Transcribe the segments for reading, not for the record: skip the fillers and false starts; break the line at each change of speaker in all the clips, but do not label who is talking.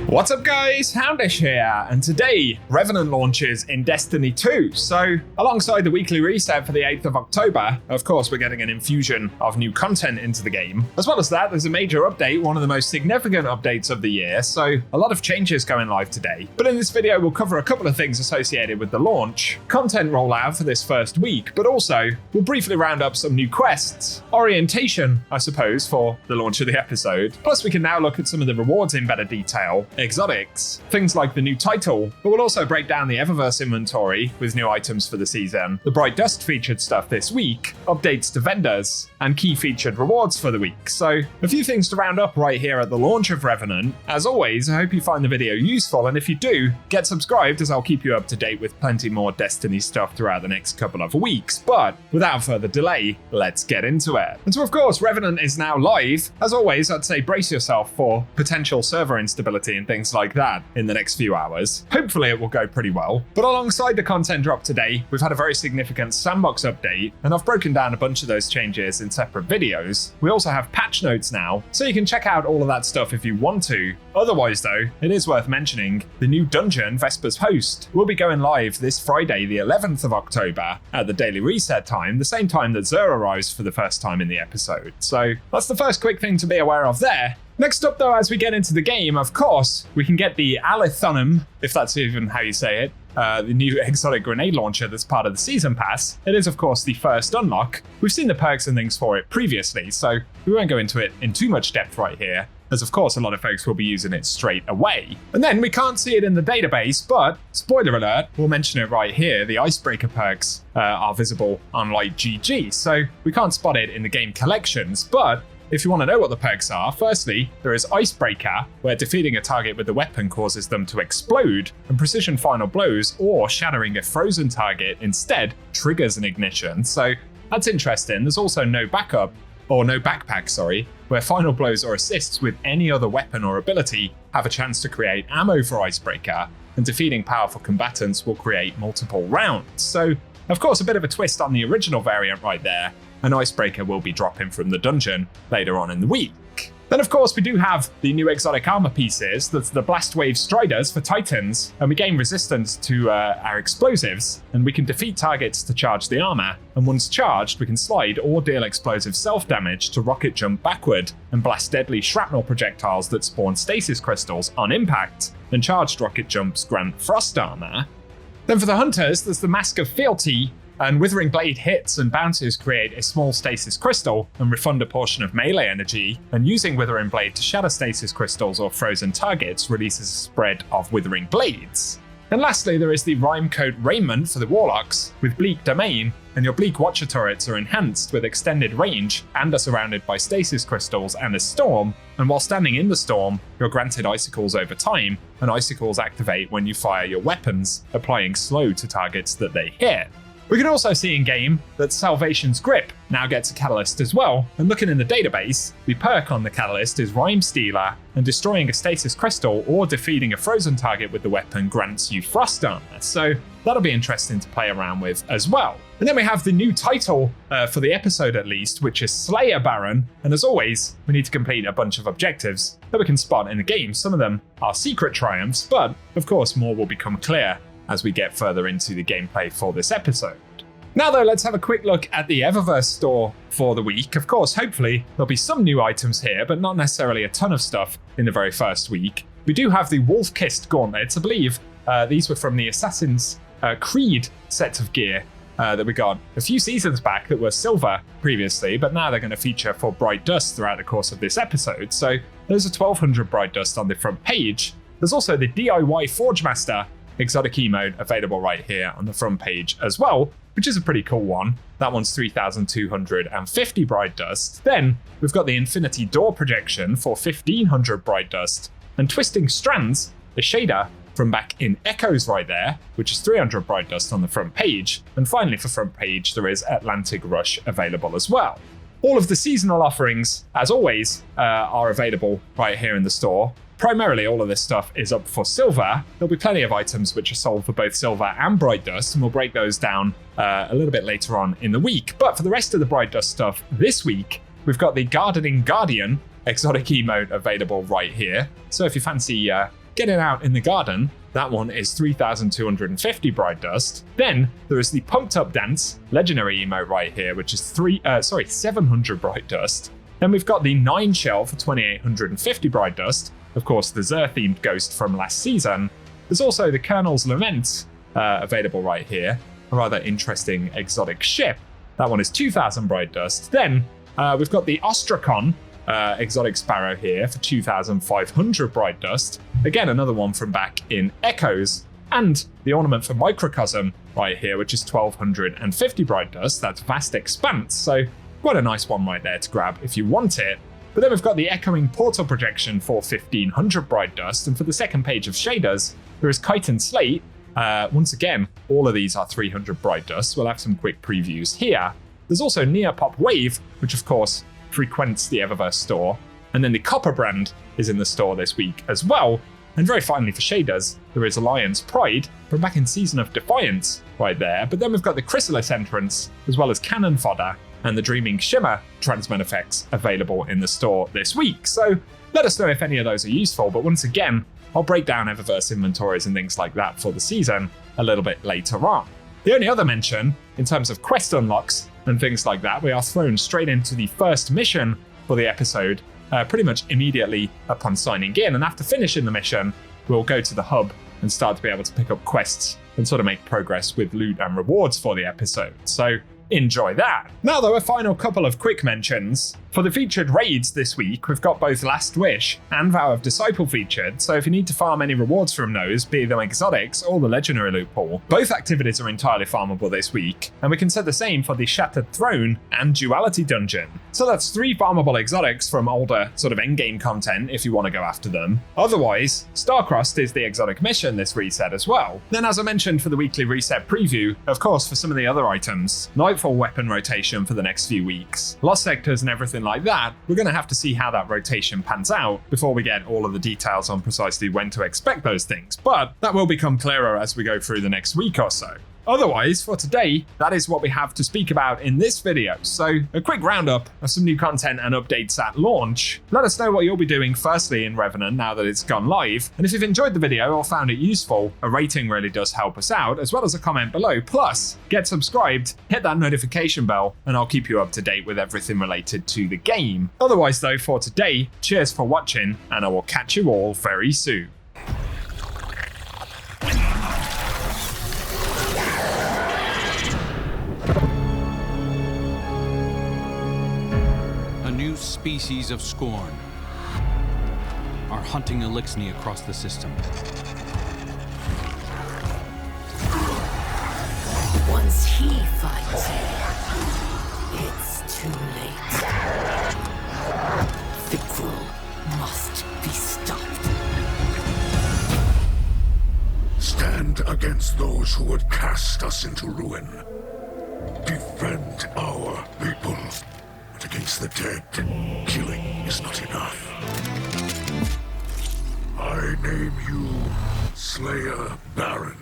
What's up guys, Houndish here, and today Revenant launches in Destiny 2. So alongside the weekly reset for the 8th of October, of course we're getting an infusion of new content into the game. As well as that, there's a major update, one of the most significant updates of the year, so a lot of changes going live today. But in this video we'll cover a couple of things associated with the launch, content rollout for this first week, but also we'll briefly round up some new quests, orientation I suppose for the launch of the episode, plus we can now look at some of the rewards in better detail, exotics, things like the new title, but we'll also break down the Eververse inventory with new items for the season, the Bright Dust featured stuff this week, updates to vendors, and key featured rewards for the week. So a few things to round up right here at the launch of Revenant. As always, I hope you find the video useful, and if you do, get subscribed as I'll keep you up to date with plenty more Destiny stuff throughout the next couple of weeks. But without further delay, let's get into it. And so of course, Revenant is now live. As always, I'd say brace yourself for potential server instability and things like that in the next few hours. Hopefully it will go pretty well. But alongside the content drop today, we've had a very significant sandbox update, and I've broken down a bunch of those changes in separate videos. We also have patch notes now, so you can check out all of that stuff if you want to. Otherwise though, it is worth mentioning the new dungeon, Vesper's Host, will be going live this Friday, the 11th of October, at the daily reset time, the same time that Xur arrives for the first time in the episode. So that's the first quick thing to be aware of there. Next up though, as we get into the game, of course, we can get the Alithonum, if that's even how you say it, the new exotic grenade launcher that's part of the season pass. It is of course the first unlock. We've seen the perks and things for it previously, so we won't go into it in too much depth right here, as of course a lot of folks will be using it straight away. And then we can't see it in the database, but spoiler alert, we'll mention it right here, the icebreaker perks are visible on Light GG, so we can't spot it in the game collections. But if you want to know what the perks are, firstly, there is Icebreaker, where defeating a target with a weapon causes them to explode, and Precision Final Blows, or shattering a frozen target instead, triggers an ignition. So that's interesting. There's also no backup, or no backpack, sorry, where Final Blows or assists with any other weapon or ability have a chance to create ammo for Icebreaker, and defeating powerful combatants will create multiple rounds. So, of course, a bit of a twist on the original variant right there. An Icebreaker will be dropping from the dungeon later on in the week. Then of course we do have the new exotic armor pieces, that's the Blast Wave Striders for Titans, and we gain resistance to our explosives, and we can defeat targets to charge the armor, and once charged we can slide or deal explosive self-damage to rocket jump backward and blast deadly shrapnel projectiles that spawn stasis crystals on impact, and charged rocket jumps grant frost armor. Then for the hunters, there's the Mask of Fealty, and Withering Blade hits and bounces create a small stasis crystal and refund a portion of melee energy, and using Withering Blade to shatter stasis crystals or frozen targets releases a spread of Withering Blades. And lastly, there is the Rhyme Code Raiment for the Warlocks, with Bleak Domain, and your Bleak Watcher turrets are enhanced with extended range and are surrounded by stasis crystals and a storm, and while standing in the storm, you're granted icicles over time, and icicles activate when you fire your weapons, applying slow to targets that they hit. We can also see in-game that Salvation's Grip now gets a catalyst as well, and looking in the database, the perk on the catalyst is Rhyme Stealer, and destroying a stasis crystal or defeating a frozen target with the weapon grants you frost armor, so that'll be interesting to play around with as well. And then we have the new title for the episode at least, which is Slayer Baron, and as always, we need to complete a bunch of objectives that we can spot in the game. Some of them are secret triumphs, but of course more will become clear as we get further into the gameplay for this episode. Now though, let's have a quick look at the Eververse store for the week. Of course, hopefully there'll be some new items here, but not necessarily a ton of stuff in the very first week. We do have the Wolf-Kissed Gauntlets. I believe these were from the Assassin's Creed set of gear that we got a few seasons back that were silver previously, but now they're going to feature for Bright Dust throughout the course of this episode. So there's a 1200 Bright Dust on the front page. There's also the DIY Forge Master exotic emote available right here on the front page as well, which is a pretty cool one. That one's 3,250 Bright Dust. Then we've got the Infinity Door projection for 1,500 Bright Dust, and Twisting Strands, the shader from back in Echoes right there, which is 300 Bright Dust on the front page. And finally for front page, there is Atlantic Rush available as well. All of the seasonal offerings, as always, are available right here in the store. Primarily, all of this stuff is up for silver. There'll be plenty of items which are sold for both silver and Bright Dust, and we'll break those down a little bit later on in the week. But for the rest of the Bright Dust stuff this week, we've got the Gardening Guardian exotic emote available right here. So if you fancy Get It Out in the Garden, that one is 3,250 Bright Dust. Then there is the Pumped Up Dance legendary emote right here, which is 700 Bright Dust. Then we've got the 9 Shell for 2,850 Bright Dust, of course the Xur-themed ghost from last season. There's also the Colonel's Lament available right here, a rather interesting exotic ship. That one is 2,000 Bright Dust. Then we've got the Ostrakon exotic sparrow here for 2,500 Bright Dust. Again, another one from back in Echoes. And the ornament for Microcosm right here, which is 1,250 Bright Dust. That's Vast Expanse, so quite a nice one right there to grab if you want it. But then we've got the Echoing Portal projection for 1,500 Bright Dust, and for the second page of shaders, there is Kite and Slate. Once again, all of these are 300 Bright Dust. We'll have some quick previews here. There's also Neopop Wave, which of course frequents the Eververse store, and then the Copper brand is in the store this week as well. And very finally for shaders, there is Alliance Pride from back in Season of Defiance right there, but then we've got the Chrysalis entrance, as well as Cannon Fodder and the Dreaming Shimmer transmit effects available in the store this week. So let us know if any of those are useful, but once again, I'll break down Eververse inventories and things like that for the season a little bit later on. The only other mention, in terms of quest unlocks and things like that, we are thrown straight into the first mission for the episode, pretty much immediately upon signing in, and after finishing the mission, we'll go to the hub and start to be able to pick up quests and sort of make progress with loot and rewards for the episode. So enjoy that. Now though, a final couple of quick mentions. For the featured raids this week, we've got both Last Wish and Vow of Disciple featured, so if you need to farm any rewards from those, be them exotics or the legendary loot pool, both activities are entirely farmable this week, and we can say the same for the Shattered Throne and Duality Dungeon. So that's 3 farmable exotics from older sort of endgame content if you want to go after them. Otherwise, Starcrossed is the exotic mission this reset as well. Then as I mentioned for the weekly reset preview, of course for some of the other items, Nightfall weapon rotation for the next few weeks, Lost Sectors and everything like that, we're going to have to see how that rotation pans out before we get all of the details on precisely when to expect those things, but that will become clearer as we go through the next week or so. Otherwise, for today, that is what we have to speak about in this video. So a quick roundup of some new content and updates at launch. Let us know what you'll be doing firstly in Revenant now that it's gone live. And if you've enjoyed the video or found it useful, a rating really does help us out, as well as a comment below. Plus, get subscribed, hit that notification bell, and I'll keep you up to date with everything related to the game. Otherwise though, for today, cheers for watching, and I will catch you all very soon.
Species of Scorn are hunting Elixni across the system.
Once he finds you, it's too late. Fikrul must be stopped.
Stand against those who would cast us into ruin. Defend our people. But against the dead, killing is not enough. I name you Slayer Baron.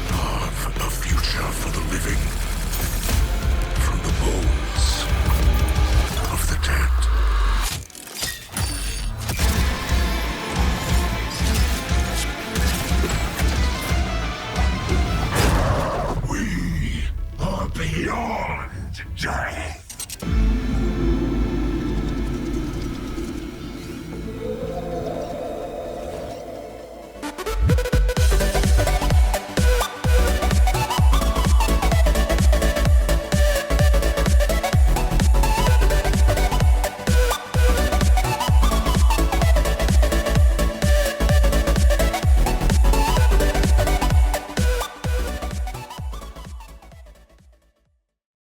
Carve a future for the living from the bones of the dead. We are beyond death.